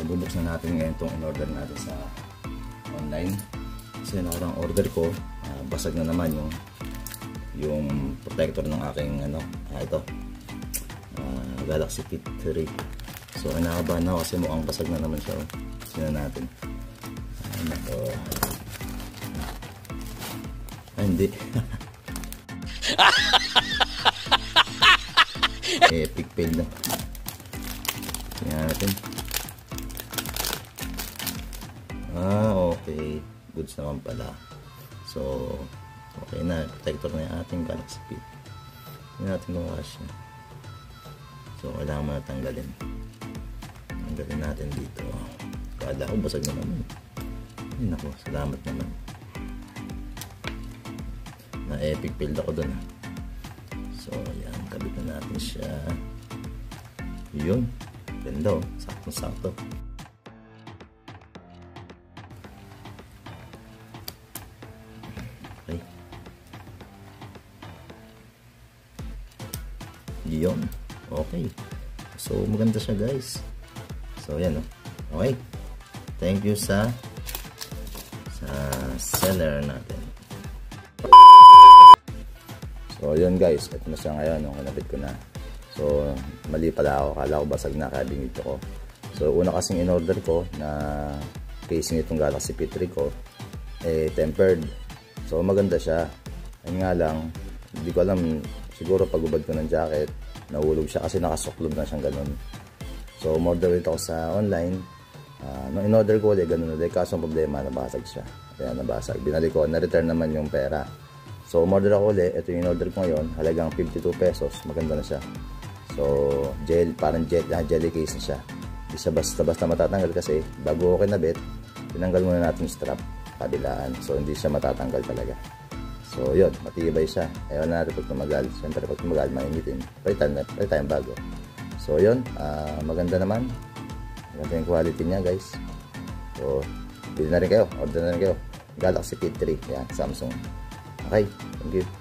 So bubuksan natin ngayon itong in-order natin sa online. Kasi nakarang order ko, basag na naman yung protector ng aking ito, Galaxy Fit 3. So kinakabahan ako kasi mukhang basag na naman siya. Tingnan natin. Hindi. Epic fail na. Tingnan natin. Okay. Goods naman pala. So, okay na. Protector na yung ating Galaxy Fit. Tingnan natin kung wash niya. So, kailangan mo na tanggalin. Tanggalin natin dito. Kala ko basag na naman. Ay, naku. Salamat naman. Na-epic build ako dun. So, ayan. Kabit na natin siya. Yun. Ganda oh. Sakto-sakto. Okay. Yun. Okay. So, maganda siya guys. So, ayan oh. Okay. Thank you sa seller natin. So, yun guys. Ito na siya ngayon. Kinabit ko na. So, mali pala ako. Kala ko basag na kaya binito ko. So, una kasing in-order ko na casing itong Galaxy Fit 3 ko, tempered. So, maganda siya. Ayun nga lang, hindi ko alam, siguro pagubad ko ng jacket, nahulog siya kasi nakasuklob na siyang ganun. So, umorder ulit ako sa online. Nung in-order ko ulit, ganun ulit. Kaso ang problema, nabasag siya. Kaya nabasag. Binalik ko, na-return naman yung pera. So, umorder ako ulit. Ito yung in-order ko ngayon. Halagang 52 pesos. Maganda na siya. So, parang jelly case na siya. Hindi siya basta matatanggal kasi bago ko kinabit, tinanggal muna natin yung strap kabilaan. So, hindi siya matatanggal talaga. So, yun. Matibay siya. Ayaw na natin pag tumagal. Siyempre, pag tumagal, mainitin. Palitan bago. So, yun. Maganda naman. Maganda yung quality niya, guys. So, bili na rin kayo. Order na rin kayo. Galaxy Fit 3. Yan, Samsung. Okay. Thank you.